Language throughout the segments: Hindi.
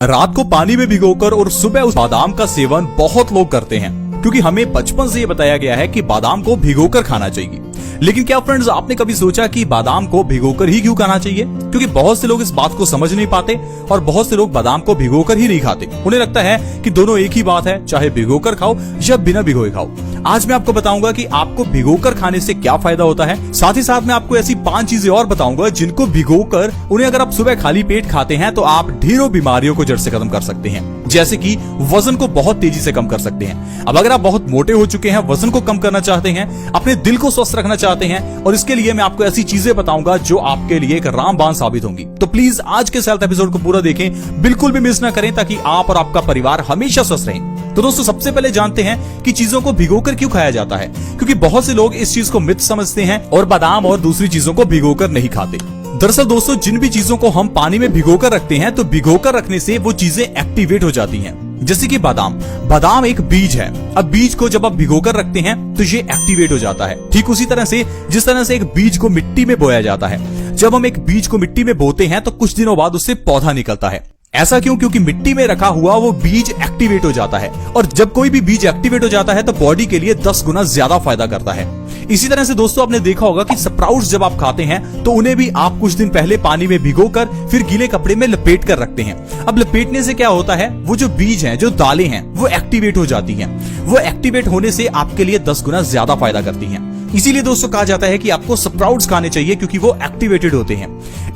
रात को पानी में भिगोकर और सुबह उस बादाम का सेवन बहुत लोग करते हैं, क्योंकि हमें बचपन से ये बताया गया है कि बादाम को भिगोकर खाना चाहिए। लेकिन क्या फ्रेंड्स, आपने कभी सोचा कि बादाम को भिगोकर ही क्यों खाना चाहिए? क्योंकि बहुत से लोग इस बात को समझ नहीं पाते और बहुत से लोग बादाम को भिगोकर ही नहीं खाते। उन्हें लगता है कि दोनों एक ही बात है, चाहे भिगोकर खाओ या बिना भिगोए खाओ। आज मैं आपको बताऊंगा कि आपको भिगोकर खाने से क्या फायदा होता है। साथ ही साथ मैं आपको ऐसी 5 चीजें और बताऊंगा जिनको भिगोकर उन्हें अगर आप सुबह खाली पेट खाते हैं तो आप ढेरों बीमारियों को जड़ से खत्म कर सकते हैं। जैसे कि वजन को बहुत तेजी से कम कर सकते हैं। अब अगर आप बहुत मोटे हो चुके हैं, वजन को कम करना चाहते हैं, अपने दिल को स्वस्थ रखना चाहते हैं, और इसके लिए मैं आपको ऐसी चीजें बताऊंगा जो आपके लिए एक रामबाण साबित होंगी। तो प्लीज आज के हेल्थ एपिसोड को पूरा देखें, बिल्कुल भी मिस ना करें, ताकि आप और आपका परिवार हमेशा स्वस्थ रहें। तो दोस्तों, सबसे पहले जानते हैं कि चीजों को भिगोकर क्यों खाया जाता है। क्योंकि बहुत से लोग इस चीज को मिथ समझते हैं और बादाम और दूसरी चीजों को भिगोकर नहीं खाते। दरअसल दोस्तों, जिन भी चीजों को हम पानी में भिगोकर रखते हैं तो भिगोकर रखने से वो चीजें एक्टिवेट हो जाती हैं। जैसे कि बादाम एक बीज है। अब बीज को जब आप भिगोकर रखते हैं तो ये एक्टिवेट हो जाता है। ठीक उसी तरह से जिस तरह से एक बीज को मिट्टी में बोया जाता है। जब हम एक बीज को मिट्टी में बोते हैं तो कुछ दिनों बाद उससे पौधा निकलता है। ऐसा क्यों? क्योंकि मिट्टी में रखा हुआ वो बीज एक्टिवेट हो जाता है, और जब कोई भी बीज एक्टिवेट हो जाता है तो बॉडी के लिए 10 गुना ज्यादा फायदा करता है। इसी तरह से दोस्तों, आपने देखा होगा कि स्प्राउट्स जब आप खाते हैं तो उन्हें भी आप कुछ दिन पहले पानी में भिगोकर फिर गीले कपड़े में लपेट कर रखते हैं। अब लपेटने से क्या होता है, वो जो बीज हैं, जो दालें हैं, वो एक्टिवेट हो जाती हैं। वो एक्टिवेट होने से आपके लिए 10 गुना ज्यादा फायदा करती हैं। इसीलिए दोस्तों कहा जाता है कि आपको स्प्राउट्स खाने चाहिए, क्योंकि वो एक्टिवेटेड होते हैं।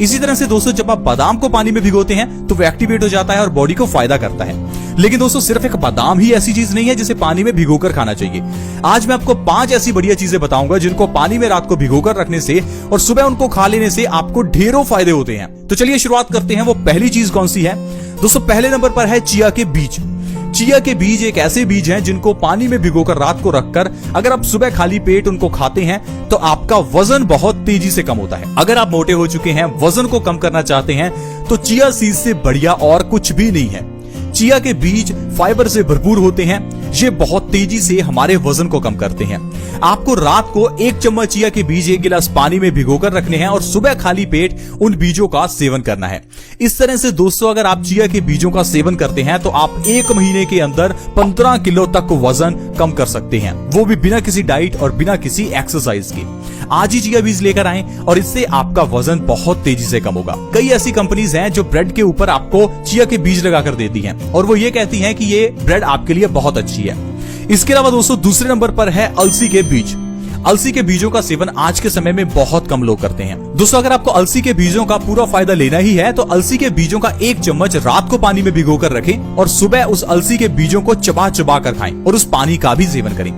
इसी तरह से दोस्तों, जब आप बादाम को पानी में भिगोते हैं तो वो एक्टिवेट हो जाता है और बॉडी को फायदा करता है। लेकिन दोस्तों, सिर्फ एक बादाम ही ऐसी चीज नहीं है जिसे पानी में भिगोकर खाना चाहिए। आज मैं आपको 5 ऐसी बढ़िया चीजें बताऊंगा जिनको पानी में रात को भिगोकर रखने से और सुबह उनको खा लेने से आपको ढेरों फायदे होते हैं। तो चलिए शुरुआत करते हैं। वो पहली चीज कौन सी है दोस्तों? पहले नंबर पर है चिया के बीज। चिया के बीज एक ऐसे बीज हैं जिनको पानी में भिगोकर रात को रखकर अगर आप सुबह खाली पेट उनको खाते हैं तो आपका वजन बहुत तेजी से कम होता है। अगर आप मोटे हो चुके हैं, वजन को कम करना चाहते हैं, तो चिया सीड से बढ़िया और कुछ भी नहीं है। चिया के बीज फाइबर से भरपूर होते हैं। ये बहुत तेजी से हमारे वजन को कम करते हैं। आपको रात को 1 चम्मच चिया के बीज 1 गिलास पानी में भिगोकर रखने हैं और सुबह खाली पेट उन बीजों का सेवन करना है। इस तरह से दोस्तों, अगर आप चिया के बीजों का सेवन करते हैं तो आप 1 महीने के अंदर 15 किलो तक वजन कम कर सकते हैं, वो भी बिना किसी डाइट और बिना किसी एक्सरसाइज के। आज ही चिया बीज लेकर आएं और इससे आपका वजन बहुत तेजी से कम होगा। कई ऐसी कंपनीज हैं जो ब्रेड के ऊपर आपको चिया के बीज लगाकर देती हैं और वो ये कहती हैं कि ये ब्रेड आपके लिए बहुत अच्छी है। इसके अलावा दोस्तों, दूसरे नंबर पर है अलसी के बीज। अलसी के बीजों का सेवन आज के समय में बहुत कम लोग करते हैं। दोस्तों, अगर आपको अलसी के बीजों का पूरा फायदा लेना ही है तो अलसी के बीजों का 1 चम्मच रात को पानी में भिगोकर रखें और सुबह उस अलसी के बीजों को चबा चबा कर खाएं और उस पानी का भी सेवन करें।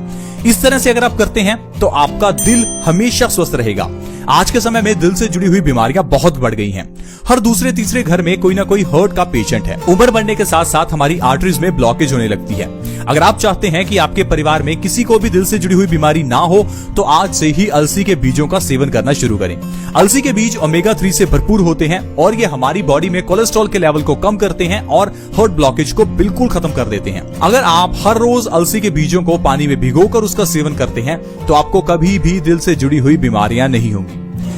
इस तरह से अगर आप करते हैं तो आपका दिल हमेशा स्वस्थ रहेगा। आज के समय में दिल से जुड़ी हुई बीमारियां बहुत बढ़ गई हैं। हर दूसरे तीसरे घर में कोई ना कोई हार्ट का पेशेंट है। उम्र बढ़ने के साथ साथ हमारी आर्टरीज में ब्लॉकेज होने लगती है। अगर आप चाहते हैं कि आपके परिवार में किसी को भी दिल से जुड़ी हुई बीमारी ना हो तो आज से ही अलसी के बीजों का सेवन करना शुरू करें। अलसी के बीज ओमेगा 3 से भरपूर होते हैं और ये हमारी बॉडी में कोलेस्ट्रॉल के लेवल को कम करते हैं और हार्ट ब्लॉकेज को बिल्कुल खत्म कर देते हैं। अगर आप हर रोज अलसी के बीजों को पानी में भिगोकर उसका सेवन करते हैं तो आपको कभी भी दिल से जुड़ी हुई बीमारियां नहीं होंगी।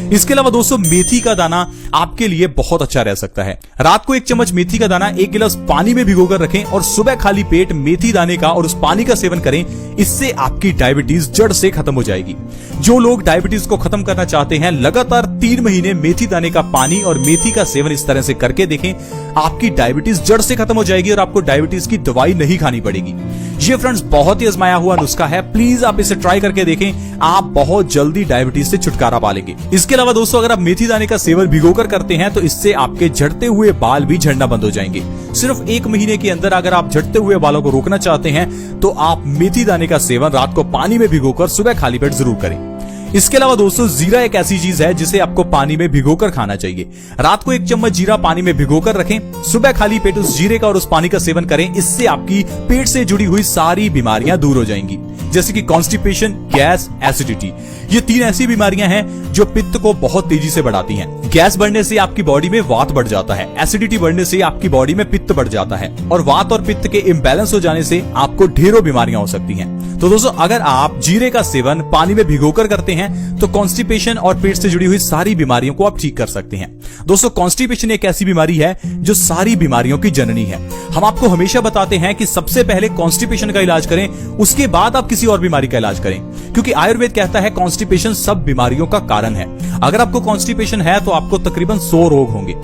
इसके अलावा दोस्तों, मेथी का दाना आपके लिए बहुत अच्छा रह सकता है। रात को 1 चम्मच मेथी का दाना 1 गिलास पानी में भिगोकर रखें और सुबह खाली पेट मेथी दाने का और उस पानी का सेवन करें। इससे आपकी डायबिटीज जड़ से खत्म हो जाएगी। जो लोग डायबिटीज को खत्म करना चाहते हैं, लगातार 3 महीने मेथी दाने का पानी और मेथी का सेवन इस तरह से करके देखें, आपकी डायबिटीज जड़ से खत्म हो जाएगी और आपको डायबिटीज की दवाई नहीं खानी पड़ेगी। ये फ्रेंड्स बहुत ही आजमाया हुआ नुस्खा है। प्लीज आप इसे ट्राई करके देखें, आप बहुत जल्दी डायबिटीज से छुटकारा पा लेंगे। इसके अलावा दोस्तों, अगर आप मेथी दाने का सेवन भिगोकर करते हैं तो इससे आपके झड़ते हुए बाल भी झड़ना बंद हो जाएंगे। सिर्फ 1 महीने के अंदर अगर आप झड़ते हुए बालों को रोकना चाहते हैं तो आप मेथी दाने का सेवन रात को पानी में भिगोकर सुबह खाली पेट जरूर करें। इसके अलावा दोस्तों, जीरा एक ऐसी चीज है जिसे आपको पानी में भिगोकर खाना चाहिए। रात को 1 चम्मच जीरा पानी में भिगोकर रखें, सुबह खाली पेट उस जीरे का और उस पानी का सेवन करें। इससे आपकी पेट से जुड़ी हुई सारी बीमारियां दूर हो जाएंगी। जैसे कि कॉन्स्टिपेशन, गैस, एसिडिटी। ये 3 ऐसी बीमारियां हैं जो पित्त को बहुत तेजी से बढ़ाती हैं। गैस बढ़ने से आपकी बॉडी में वात बढ़ जाता है, एसिडिटी बढ़ने से आपकी बॉडी में पित्त बढ़ जाता है, और वात और पित्त के इम्बैलेंस हो जाने से आपको ढेरों बीमारियां हो सकती हैं। तो दोस्तों, अगर आप जीरे का सेवन पानी में भिगोकर करते हैं तो कॉन्स्टिपेशन और पेट से जुड़ी हुई सारी बीमारियों को आप ठीक कर सकते हैं। दोस्तों, कॉन्स्टिपेशन एक ऐसी बीमारी है जो सारी बीमारियों की जननी है। हम आपको हमेशा बताते हैं कि सबसे पहले कॉन्स्टिपेशन का इलाज करें, उसके बाद आप किसी और बीमारी का इलाज करें, क्योंकि आयुर्वेद कहता है कॉन्स्टिपेशन सब बीमारियों का कारण है। अगर आपको कॉन्स्टिपेशन है तो आपको तकरीबन 100 रोग होंगे।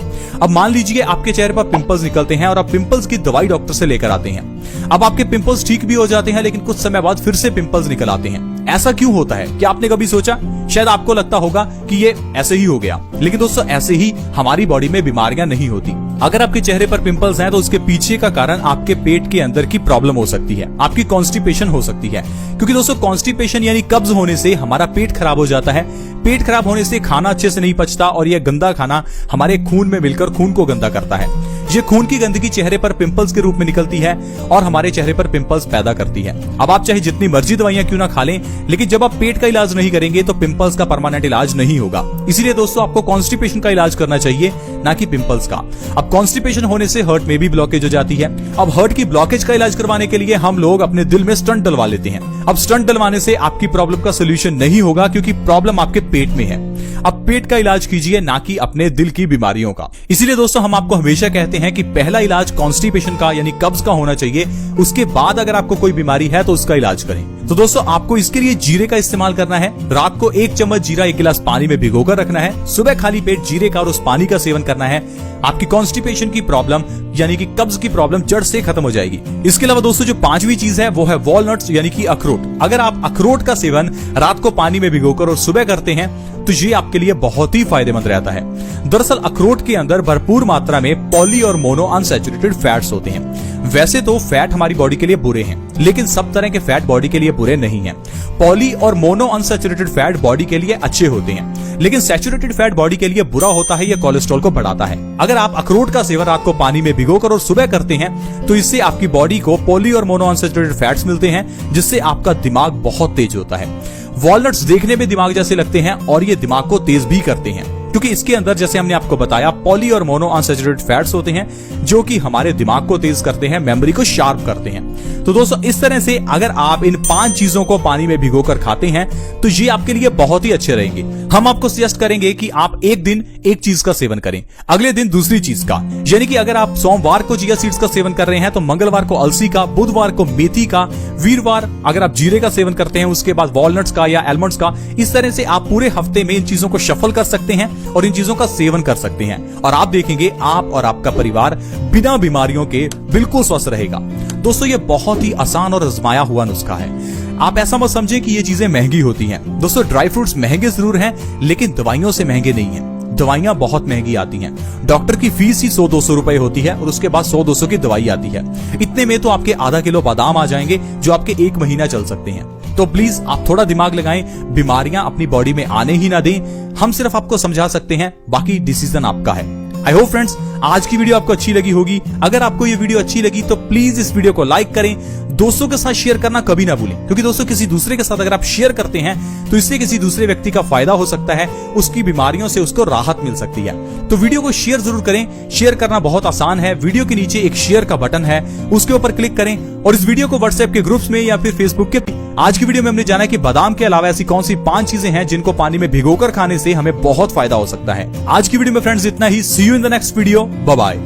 अब मान लीजिए आपके चेहरे पर पिंपल्स निकलते हैं और आप पिंपल्स की दवाई डॉक्टर से लेकर आते हैं। अब आपके पिंपल्स ठीक भी हो जाते हैं, लेकिन कुछ समय बाद फिर से पिंपल्स निकल आते हैं। ऐसा क्यों होता है? क्या आपने कभी सोचा? शायद आपको लगता होगा कि ये ऐसे ही हो गया, लेकिन दोस्तों ऐसे ही हमारी बॉडी में बीमारियां नहीं होती। अगर आपके चेहरे पर पिंपल्स हैं तो उसके पीछे का कारण आपके पेट के अंदर की प्रॉब्लम हो सकती है, आपकी कॉन्स्टिपेशन हो सकती है। क्योंकि दोस्तों, कॉन्स्टिपेशन यानी कब्ज होने से हमारा पेट खराब हो जाता है। पेट खराब होने से खाना अच्छे से नहीं पचता और यह गंदा खाना हमारे खून में मिलकर खून को गंदा करता है। ये खून की गंदगी चेहरे पर पिंपल्स के रूप में निकलती है और हमारे चेहरे पर पिंपल्स पैदा करती है। अब आप चाहे जितनी मर्जी दवाइयां क्यों ना खा लें, लेकिन जब आप पेट का इलाज नहीं करेंगे तो पिंपल्स का परमानेंट इलाज नहीं होगा। इसीलिए दोस्तों, आपको कॉन्स्टिपेशन का इलाज करना चाहिए, ना कि पिंपल्स का। अब कॉन्स्टिपेशन होने से हार्ट में भी ब्लॉकेज हो जाती है। अब हार्ट की ब्लॉकेज का इलाज करवाने के लिए हम लोग अपने दिल में स्टंट डलवा लेते हैं। अब स्टंट डलवाने से आपकी प्रॉब्लम का सोल्यूशन नहीं होगा, क्योंकि प्रॉब्लम आपके पेट में है। अब पेट का इलाज कीजिए, ना कि अपने दिल की बीमारियों का। इसीलिए दोस्तों, हम आपको हमेशा कहते हैं कि पहला इलाज कॉन्स्टिपेशन का यानी कब्ज का होना चाहिए। उसके बाद अगर आपको कोई बीमारी है तो उसका इलाज करें। तो दोस्तों, आपको इसके लिए जीरे का इस्तेमाल करना है। रात को 1 चम्मच जीरा 1 गिलास पानी में भिगोकर रखना है। सुबह खाली पेट जीरे का और उस पानी का सेवन करना है। आपकी कॉन्स्टिपेशन की प्रॉब्लम यानी कि कब्ज की प्रॉब्लम जड़ से खत्म हो जाएगी। इसके अलावा दोस्तों, जो 5वीं चीज है वो है वॉलनट्स यानी कि अखरोट। अगर आप अखरोट का सेवन रात को पानी में भिगोकर और सुबह करते हैं तो ये आपके लिए बहुत ही फायदेमंद रहता है। दरअसल अखरोट के अंदर भरपूर मात्रा में पॉली और मोनो अनसैचुरेटेड फैट्स होते हैं। वैसे तो फैट हमारी बॉडी के लिए बुरे हैं, लेकिन सब तरह के फैट बॉडी के लिए बुरे नहीं हैं। पॉली और मोनो अनसैचुरेटेड फैट बॉडी के लिए अच्छे होते हैं, लेकिन सैचुरेटेड फैट बॉडी के लिए बुरा होता है, यह कोलेस्ट्रॉल को बढ़ाता है। अगर आप अखरोट का सेवन रात को पानी में भिगोकर और सुबह करते हैं तो इससे आपकी बॉडी को पॉली और मोनो अनसैचुरेटेड फैट्स मिलते हैं, जिससे आपका दिमाग बहुत तेज होता है। वॉलनट्स देखने में दिमाग जैसे लगते हैं और ये दिमाग को तेज भी करते हैं, क्योंकि इसके अंदर जैसे हमने आपको बताया पॉली और मोनो अनसैचुरेटेड फैट्स होते हैं, जो कि हमारे दिमाग को तेज करते हैं, मेमोरी को शार्प करते हैं। तो दोस्तों, इस तरह से अगर आप इन 5 चीजों को पानी में भिगोकर खाते हैं तो ये आपके लिए बहुत ही अच्छे रहेंगे। हम आपको सजेस्ट करेंगे कि आप एक दिन एक चीज का सेवन करें, अगले दिन दूसरी चीज का। यानी कि अगर आप सोमवार को चिया सीड्स का सेवन कर रहे हैं तो मंगलवार को अलसी का, बुधवार को मेथी का, वीरवार अगर आप जीरे का सेवन करते हैं उसके बाद वॉलनट्स का या एलमंड्स का। इस तरह से आप पूरे हफ्ते में इन चीजों को शफल कर सकते हैं और इन चीजों का सेवन कर सकते हैं, और आप देखेंगे आप और आपका परिवार बिना बीमारियों के बिल्कुल स्वस्थ रहेगा। दोस्तों, ये बहुत ही आसान और आजमाया हुआ नुस्खा है। आप ऐसा मत समझे कि ये चीजें महंगी होती हैं। दोस्तों, ड्राई फ्रूट्स महंगे जरूर हैं, लेकिन दवाइयों से महंगे नहीं हैं। दवाइयां बहुत महंगी आती हैं। डॉक्टर की फीस ही 100-200 रुपए होती है और उसके बाद 100-200 की दवाई आती है। इतने में तो आपके आधा किलो बादाम आ जाएंगे, जो आपके 1 महीना चल सकते हैं। तो प्लीज आप थोड़ा दिमाग लगाएं, बीमारियां अपनी बॉडी में आने ही ना दें। हम सिर्फ आपको समझा सकते हैं, बाकी डिसीजन आपका है। आई होप फ्रेंड्स, आज की वीडियो आपको अच्छी लगी होगी। अगर आपको ये वीडियो अच्छी लगी तो प्लीज इस वीडियो को लाइक करें, दोस्तों के साथ शेयर करना कभी ना भूलें, क्योंकि दोस्तों किसी दूसरे के साथ अगर आप शेयर करते हैं तो इससे किसी दूसरे व्यक्ति का फायदा हो सकता है, उसकी बीमारियों से उसको राहत मिल सकती है। तो वीडियो को शेयर जरूर करें। शेयर करना बहुत आसान है, वीडियो के नीचे एक शेयर का बटन है, उसके ऊपर क्लिक करें और इस वीडियो को व्हाट्सएप के ग्रुप्स में या फिर फेसबुक के। आज की वीडियो में हमने जाना कि बादाम के अलावा ऐसी कौन सी 5 चीजें हैं जिनको पानी में भिगोकर खाने से हमें बहुत फायदा हो सकता है। आज की वीडियो में फ्रेंड्स इतना ही। See you in the next video. Bye bye.